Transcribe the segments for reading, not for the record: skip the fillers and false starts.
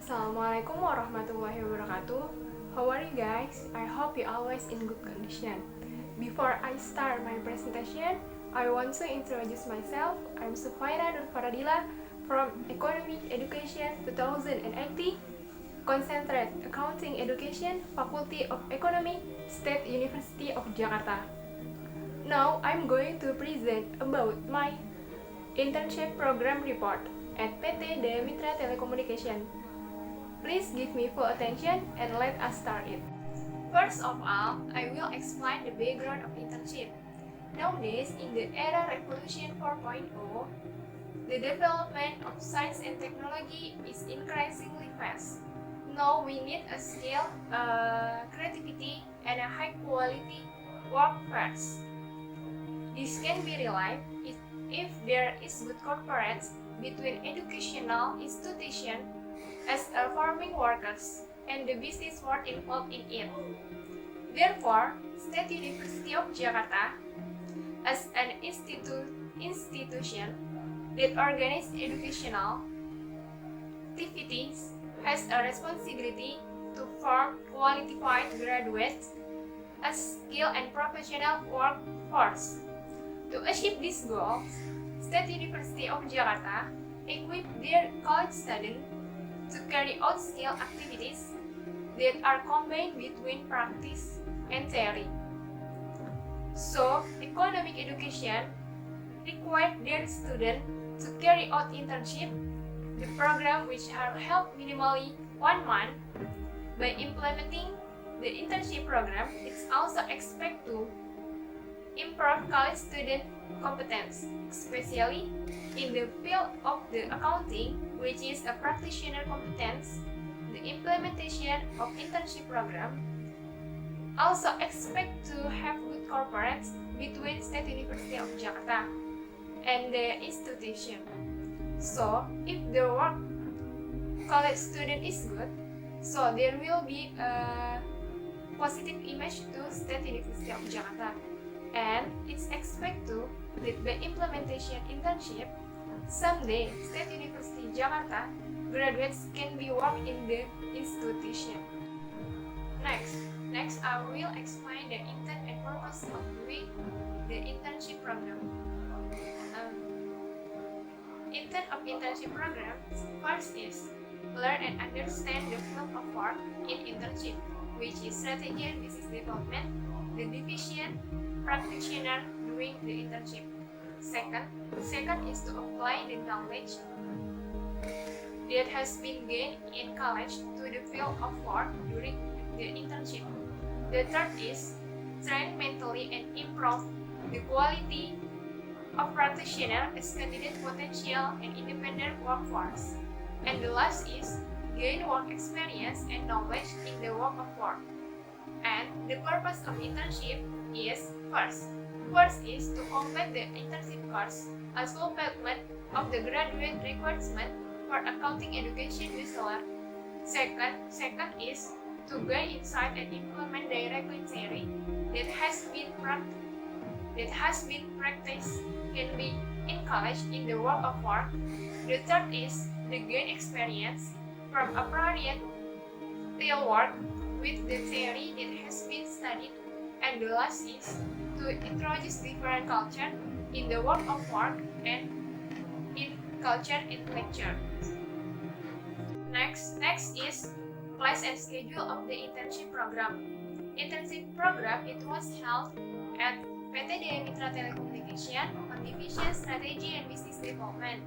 Assalamualaikum warahmatullahi wabarakatuh. How are you guys? I hope you always in good condition. Before I start my presentation, I want to introduce myself. I'm Shufaira Nur Faradillah from Ekonomi Education 2080, Konsentrasi Accounting Education, Faculty of Ekonomi, State University of Jakarta. Now I'm going to present about my internship program report at PT Dayamitra Telekomunikasi. Please give me full attention and let us start it. First of all, I will explain the background of internship. Nowadays, in the era Revolution 4.0, the development of science and technology is increasingly fast. Now we need a skill, creativity, and a high-quality workforce. This can be realized if there is good cooperation between educational institutions as farming workers and the business world involved in it. Therefore, State University of Jakarta, as an institution that organizes educational activities, has a responsibility to form qualified graduates as skilled and professional workforce. To achieve these goals, State University of Jakarta equips their college students to carry out skill activities that are combined between practice and theory. So, economic education requires their students to carry out internship, the program which are held minimally 1 month. By implementing the internship program, it's also expected to improve college student competence, especially in the field of the accounting, which is a practitioner competence. The implementation of internship program also expect to have good cooperation between State University of Jakarta and the institution. So, if the work college student is good, so there will be a positive image to State University of Jakarta. And it's expected that by implementation internship, someday State University Jakarta graduates can be work in the institution. Next I will explain the intent and purpose of doing the internship program. Intent of internship program first is learn and understand the field of work in internship, which is strategy and business development, the division practitioner during the internship. Second is to apply the knowledge that has been gained in college to the field of work during the internship. The third is train mentally and improve the quality of practitioner as candidate potential and independent workforce. And the last is gain work experience and knowledge in the work of work. And the purpose of internship is First is to complete the internship course as fulfillment of the graduate requirement for accounting education bachelor. Second is to gain insight and implement directly theory that has been practiced can be in college in the work of work. The third is to gain experience from appropriate field work with the theory that has been studied. And the last is to introduce different culture in the work of work and in culture and lecture. Next is place and schedule of the internship program. Internship program it was held at PT Dayamitra Telekomunikasi on Division Strategi and Business Development.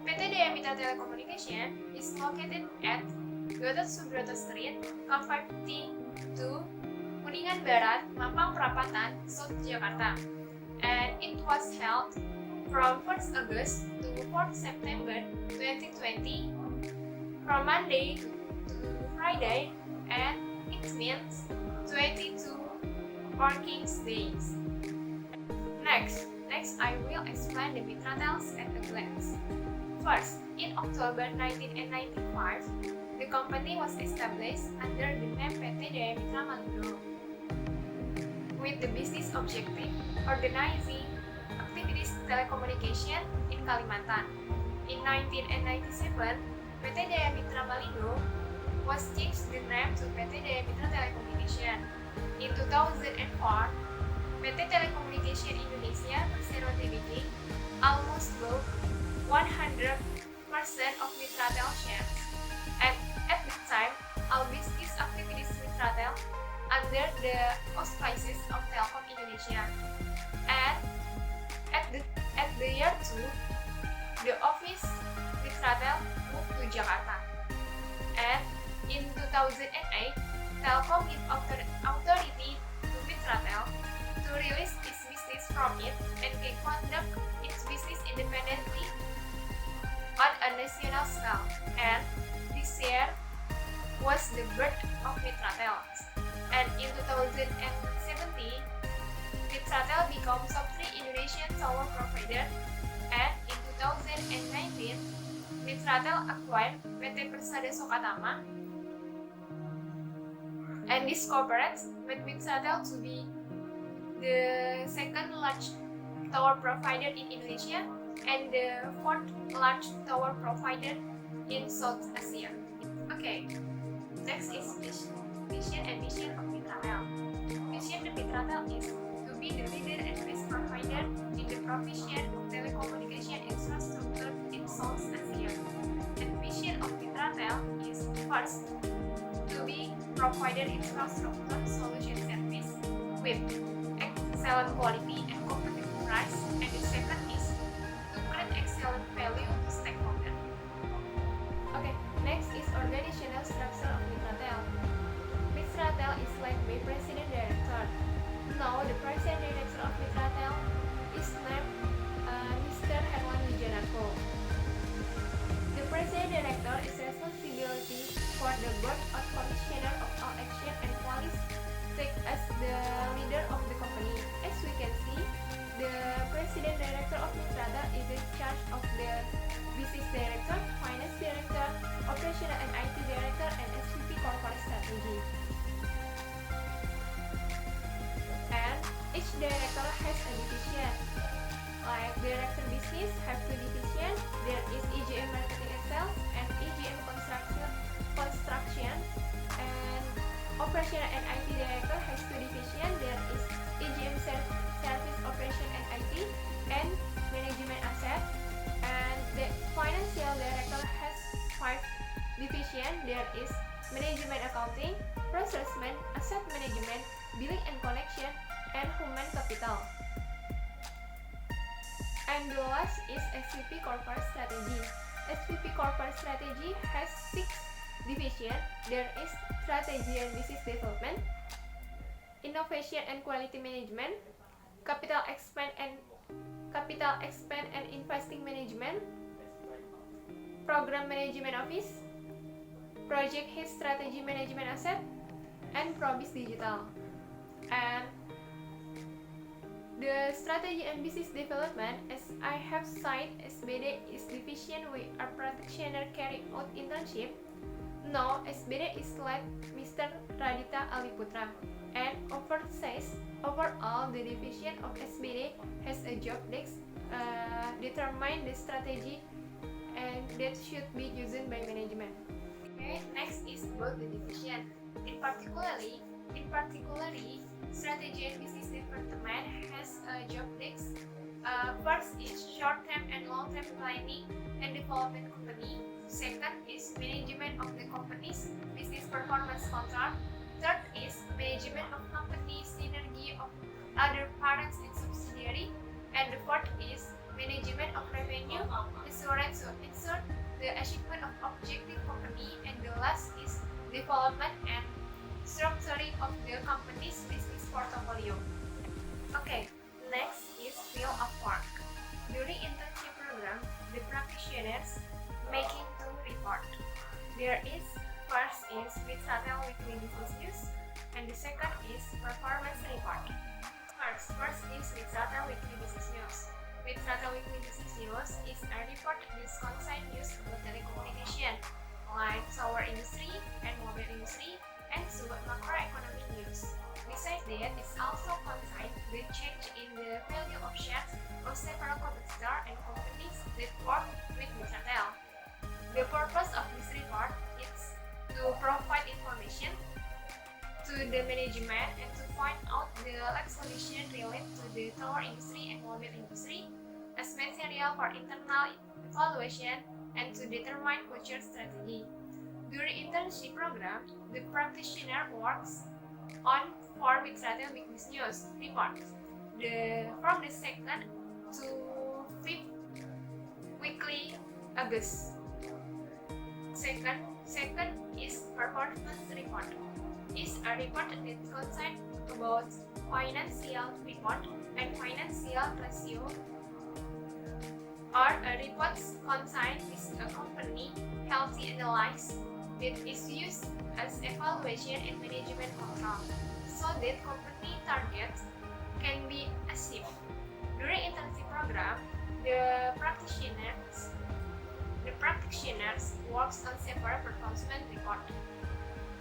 PT Dayamitra Telekomunikasi is located at Gatot Subroto Street, Camp 52, Kuningan Barat, Mampang Perapatan, South Jakarta, and it was held from 1st August to 4th September 2020, from Monday to Friday, and it means 22 working days. Next I will explain the Mitratel at a glance. First, in October 1995, the company was established under the name PT Dayamitra Maludo, with the business objective organizing activities telecommunication in Kalimantan. In 1997, PT Dayamitra Malindo was changed the name to PT Dayamitra Telekomunikasi. In 2004, PT Telekomunikasi Indonesia Persero Tbk almost bought 100% of Mitratel shares, and at the time, all business activities Mitratel under the auspices of Telkom Indonesia. And at the year 2, the office Mitratel moved to Jakarta. And in 2008, Telkom gave authority to Mitratel to release its business from it and can conduct its business independently on a national scale. And this year was the birth of Mitratel. And in 2017, Mitratel becomes top 3 Indonesian tower provider. And in 2019, Mitratel acquired PT Persada Sokatama, and this cooperates with Mitratel to be the second largest tower provider in Indonesia and the fourth largest tower provider in South Asia. Okay, next is vision and mission of Mitratel. Vision of Mitratel is to be the leader and best provider in the provision of telecommunication infrastructure in South Asia. And vision of Mitratel is first to be provider infrastructure solution service with excellent quality and competitive price, and the second is to create excellent value to stakeholder. Okay, next is organizational structure of Mitratel. Mitratel is led by President Director. Now the President Director of Mitratel is named Mr. Herwan Wijanarko. The President Director is responsibility for the Board of Commissioner of all action and policy take as the leader of the company. As we can see, the President Director of Mitratel is in charge of the Business Director, Finance Director, Operational and IT Director, and SVP Corporate Strategy. And each director has a division. Like Director Business have 2 divisions. There is EGM Marketing and Sales and EGM Construction, and Operational and IT Director has 2 divisions. There is EGM Service Operation and IT and Management Asset, and the Financial Director has 5 divisions. There is Management Accounting, Procurement, Asset Management, Billing and Collection, and Human Capital. And the last is SVP Corporate Strategy. SVP Corporate Strategy has 6 divisions. There is Strategy and Business Development, Innovation and Quality Management, Capital Expand and Investing Management, Program Management Office, Project Head Strategy Management Asset, and Probis Digital. And the Strategy and Business Development, as I have said, SBD is division we are practitioner carry out internship. Now SBD is led Mr. Radita Aliputra, and overall the division of SBD has a job desk determine the strategy and that should be used by management. Okay, next is about the division. In particularly, Strategy and Business Development has a job desk. First is short-term and long-term planning and development company. Second is management of the company's business performance control. Third is management of company synergy of other parents and subsidiary. And the fourth is management of revenue assurance to ensure the achievement of objective company. And the last is development and structuring of the company's business portfolio. Okay, next is field of work. During internship program, the practitioners making 2 reports. There is first is Mitratel Weekly Business News, and the second is performance report. First is Mitratel Weekly Business News. Mitratel Weekly Business News is a report that contains news about telecommunication, like tower industry and mobile industry, and some macroeconomic news. Besides that, it also contains the change in the value of shares of several competitors and companies that work with Mitratel. The purpose of this report is to provide information to the management and to find out the latest condition related to the tower industry and mobile industry as material for internal evaluation and to determine future strategy. During internship program, the practitioner works on 4 Mitratel Business News reports from the 2nd to 5th weekly August. Second is performance report. Is a report that concerns about financial report and financial ratio, or a report concerns is a company healthy analysis that is used as evaluation and management control, so that company targets can be achieved. During internship program, the practitioners works on several performance report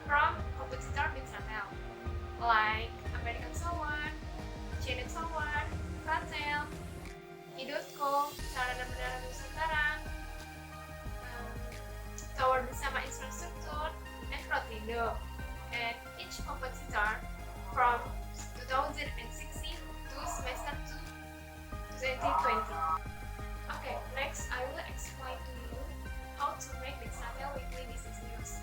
from competitor Mitratel, like American Sowan, China Sowan, Mitratel, Idotco, Sarana Menara Nusantara, Tower Bersama Infrastruktur, and Prodi. And each competitor from 2016 to semester 2 2020. Okay, next I will explain to you how to make the Mitratel weekly business news.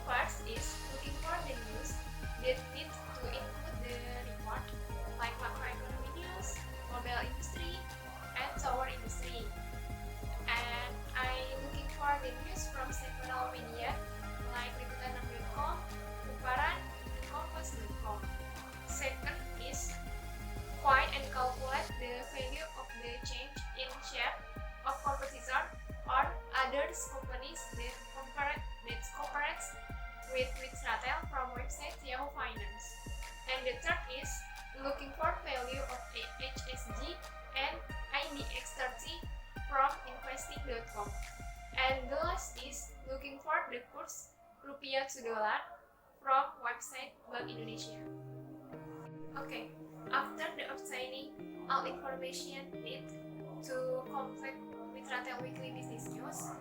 First is looking for the news that need to include the report like macroeconomy news, mobile industry, and tower industry. And I looking for the news from several media like liputan6.com, Laporan, and Kompas.com. Second is find and calculate the value of the change in share of competitor or other companies that cooperates with Mitratel from website Yahoo Finance. And the third is looking for value of HSG and IDX30 from investing.com. And the last is looking for the kurs rupiah to dollar from website Bank Indonesia. Okay, after the obtaining all information needed to complete Mitratel weekly business news,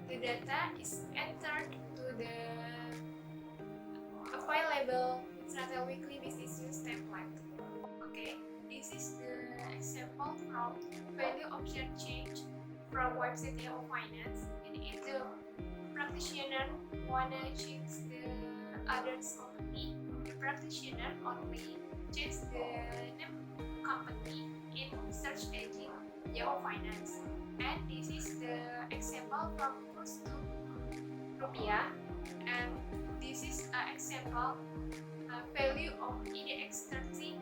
the data is entered to the available Mitratel weekly business news template. Okay, this is the example from value option change from website Yahoo Finance. And if the practitioner wanna change the others company, the practitioner only change the name company in search engine Yahoo Finance. And this is the example from kurs to rupiah, and this is an example value of IDX30,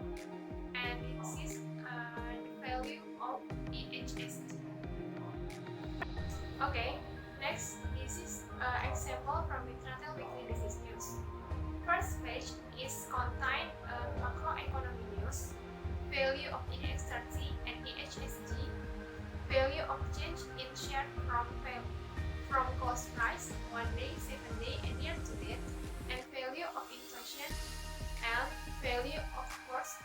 and this is the value of EHSG. Okay, next this is an example from Mitratel weekly business news. First page is contain macroeconomy news, value of IDX30 and EHSG, value of change in share from cost price 1 day, 7 day, and year to date, and value of inflation and value of course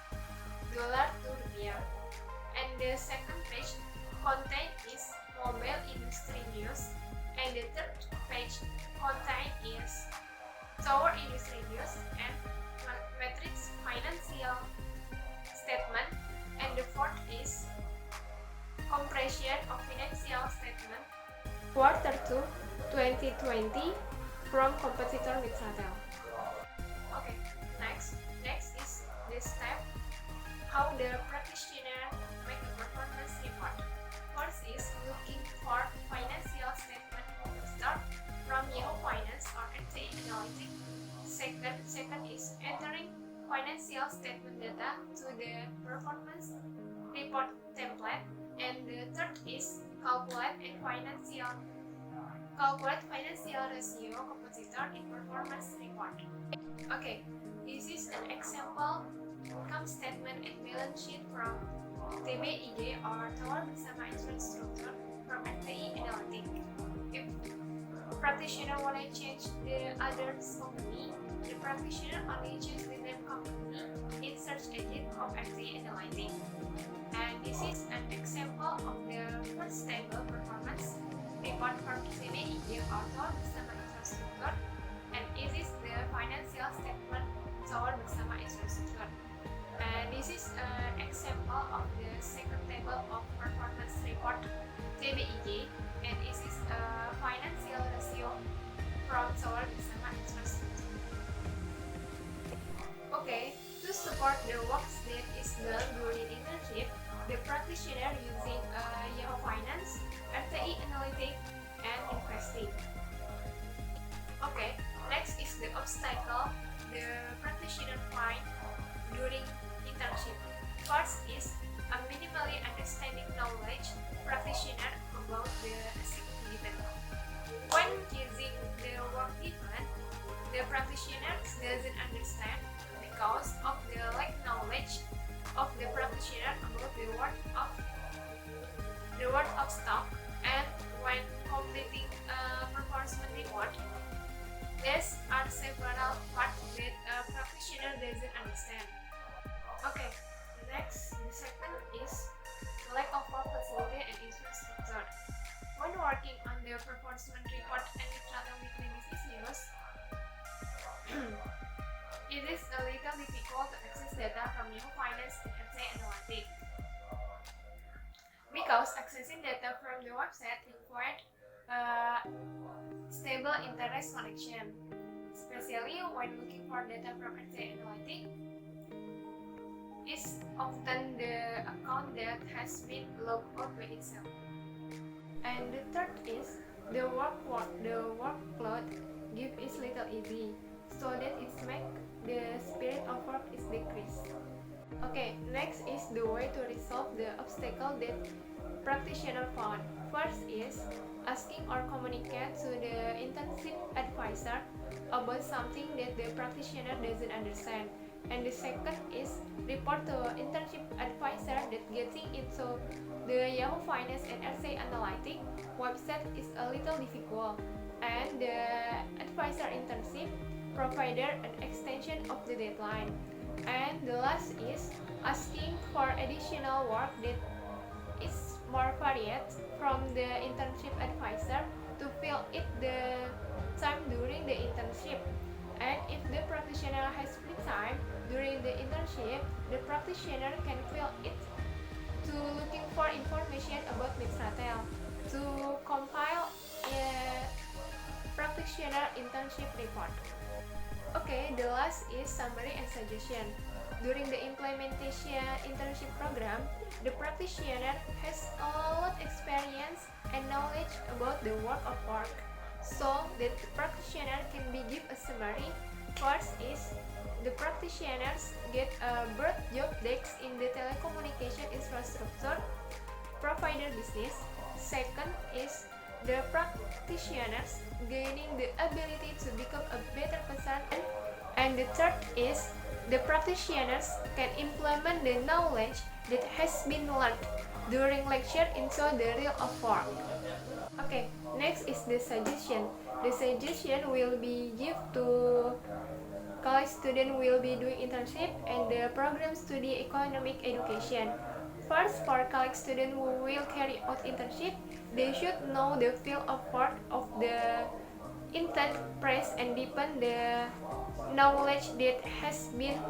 dollar to rupiah. And the second page contain is mobile industry news, and the third page contain is tower industry news and matrix financial statement, and the fourth is compression of financial statement quarter 2 2020 from competitor Mitratel. Okay, next is the step how the practitioner make a performance report. First is looking for financial statement start from Yahoo Finance or RT Analytics. Second is entering financial statement data to the performance report template. And the third is calculate financial ratio competitor in performance report. Okay, this is an example income statement and balance sheet from TBIG or Tower Bersama Infrastruktur from RTI Analytics. If practitioner want to change the other company, the practitioner only change the name company in search engine of RTI Analytics. And this is an example of the first table performance report from TBIG or practitioner using Yahoo Finance, RTI Analytics, and Investing. Okay, next is the obstacle the practitioner find during internship. First is a minimally understanding knowledge practitioner about the assignment. When using the work given, the practitioner doesn't understand because of the lack knowledge of the practitioner about the word of stock, and when completing a performance report, there are several parts that a practitioner doesn't understand. Okay, next, the second is lack of work facility and infrastructure. When working on the performance report and Mitratel weekly business news, it is a little difficult to access data from Yahoo Finance and RTI Analytics because accessing data from the website required stable internet connection, especially when looking for data from RTI Analytics. Is often the account that has been logged out by itself. And the third is the workload give is little easy, so that it make the spirit of work is decreased. Okay, next is the way to resolve the obstacle that practitioner found. First is asking or communicate to the internship advisor about something that the practitioner doesn't understand. And the second is report to internship advisor that getting into the Yahoo Finance and RTI Analytics website is a little difficult, and the advisor internship provided an extension of the deadline. And the last is asking for additional work that is more varied from the internship advisor to fill it the time during the internship. And if the practitioner has free time during the internship, the practitioner can fill it to looking for information about Mitratel to compile a practitioner internship report. Okay, the last is summary and suggestion. During the implementation internship program, the practitioner has a lot experience and knowledge about the work of work, so that the practitioner can be give a summary. First is the practitioners get a broad job desk in the telecommunication infrastructure provider business. Second is the practitioners gaining the ability to become a better person. And the third is the practitioners can implement the knowledge that has been learned during lecture into the real of work. Okay, next is the suggestion. The suggestion will be give to college student will be doing internship and the program study economic education. First, for college student who will carry out internship, they should know the field of work of the intern press and deepen the knowledge that has been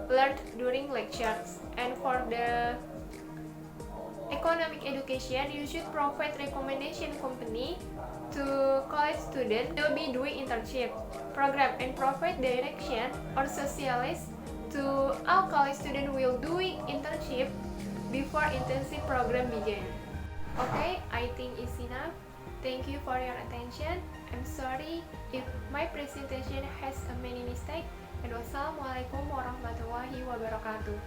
learned during lectures. And for the economic education, you should provide recommendation company to college student will be doing internship program and provide direction or socialist to all college student will doing internship before internship program begin. Okay, I think it's enough. Thank you for your attention. I'm sorry if my presentation has a many mistake. And wassalamualaikum warahmatullahi wabarakatuh.